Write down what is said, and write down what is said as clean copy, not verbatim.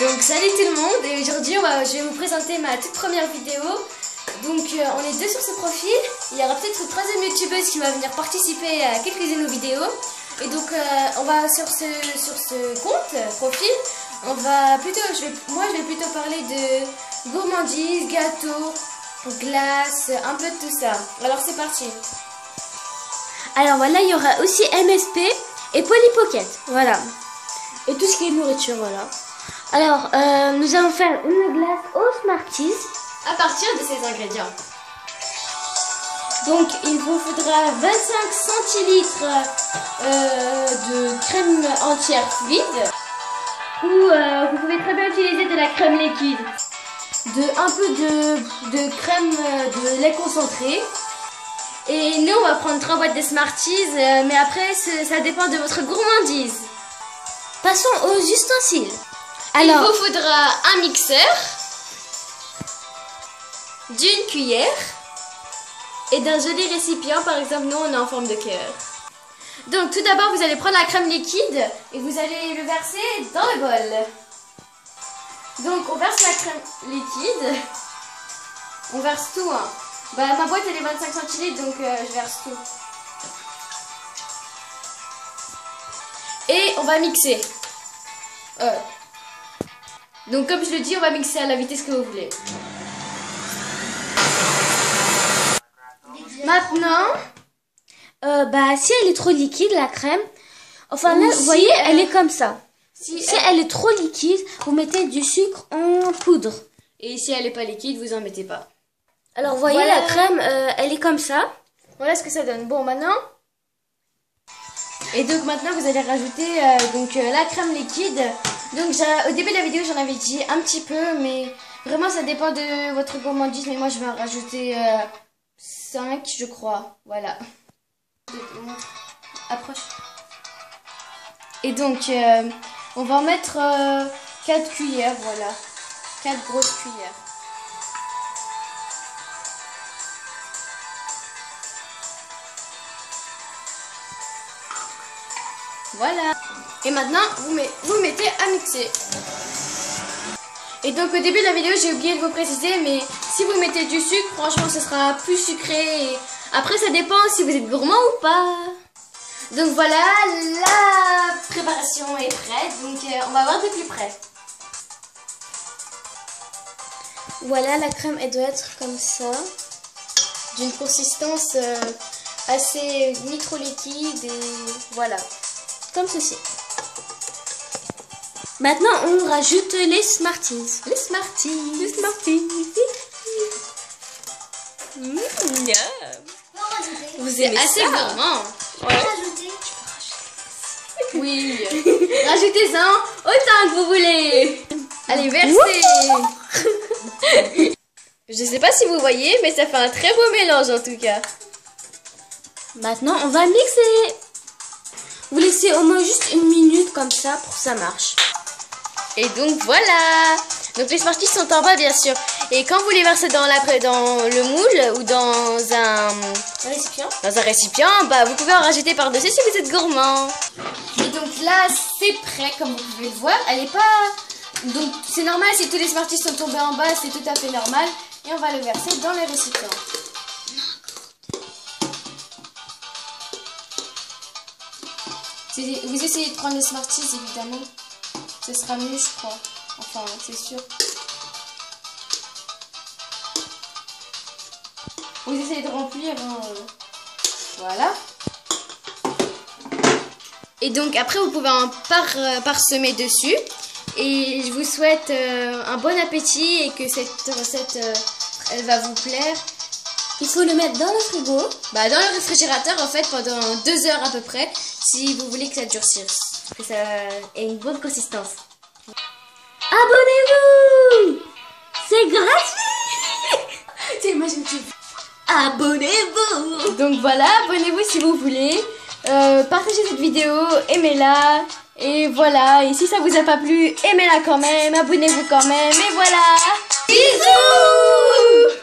Donc salut tout le monde, et aujourd'hui je vais vous présenter ma toute première vidéo. Donc on est deux sur ce profil, il y aura peut-être une troisième youtubeuse qui va venir participer à quelques-unes de nos vidéos. Et donc on va sur ce compte, profil, on va plutôt, moi je vais plutôt parler de gourmandise, gâteaux, glace, un peu de tout ça. Alors c'est parti. Alors voilà, il y aura aussi MSP et Polly Pocket, voilà. Et tout ce qui est nourriture, voilà. Alors, nous allons faire une glace aux Smarties. À partir de ces ingrédients. Donc, il vous faudra 25 centilitres de crème entière vide. Ou vous pouvez très bien utiliser de la crème liquide. Un peu de crème de lait concentré. Et nous, on va prendre 3 boîtes de Smarties, mais après, ça dépend de votre gourmandise. Passons aux ustensiles. Alors, il vous faudra un mixeur, d'une cuillère et d'un joli récipient. Par exemple, nous, on est en forme de cœur. Donc, tout d'abord, vous allez prendre la crème liquide et vous allez le verser dans le bol. Donc, on verse la crème liquide. On verse tout, hein. Bah, ma boîte, elle est 25 centilitres, donc je verse tout. Et on va mixer. Donc comme je le dis, on va mixer à la vitesse que vous voulez. Maintenant, si elle est trop liquide, la crème, enfin là, vous voyez, elle est comme ça. Si elle est trop liquide, vous mettez du sucre en poudre. Et si elle n'est pas liquide, vous en mettez pas. Alors vous voyez, voilà. La crème, elle est comme ça. Voilà ce que ça donne. Bon, maintenant... Et donc maintenant vous allez rajouter la crème liquide. Donc au début de la vidéo j'en avais dit un petit peu, mais vraiment ça dépend de votre gourmandise. Mais moi je vais en rajouter 5 je crois. Voilà. Approche. Et donc on va en mettre 4 cuillères, voilà. 4 grosses cuillères. Voilà. Et maintenant, vous mettez à mixer. Et donc au début de la vidéo, j'ai oublié de vous préciser, mais si vous mettez du sucre, franchement, ce sera plus sucré. Et après, ça dépend si vous êtes gourmand ou pas. Donc voilà, la préparation est prête. Donc on va voir de plus près. Voilà, la crème, elle doit être comme ça. D'une consistance assez ni trop liquide et voilà. Comme ceci. Maintenant, on rajoute les Smarties. Les Smarties. Les Smarties. Vous aimez assez ça? Gourmand. Ouais. Oui. Rajoutez-en autant que vous voulez. Allez, versez. Je sais pas si vous voyez, mais ça fait un très beau mélange en tout cas. Maintenant, on va mixer. Vous laissez au moins juste une minute comme ça pour que ça marche. Et donc voilà. Donc les Smarties sont en bas bien sûr. Et quand vous les versez dans le moule ou dans un récipient, bah vous pouvez en rajouter par-dessus si vous êtes gourmand. Et donc là c'est prêt comme vous pouvez le voir. Elle est pas... Donc c'est normal si tous les Smarties sont tombés en bas, c'est tout à fait normal. Et on va le verser dans les récipients. Vous essayez de prendre les Smarties, évidemment. Ce sera mieux, je crois. Enfin, c'est sûr. Vous essayez de remplir. Voilà. Et donc, après, vous pouvez en parsemer dessus. Et je vous souhaite un bon appétit et que cette recette, elle va vous plaire. Il faut le mettre dans le frigo. Bah, dans le réfrigérateur, en fait, pendant 2 heures à peu près. Si vous voulez que ça durcisse, que ça ait une bonne consistance. Abonnez-vous! C'est gratuit! C'est moi je me dis. Abonnez-vous! Donc voilà, abonnez-vous si vous voulez. Partagez cette vidéo, aimez-la. Et voilà, et si ça vous a pas plu, aimez-la quand même, abonnez-vous quand même. Et voilà! Bisous!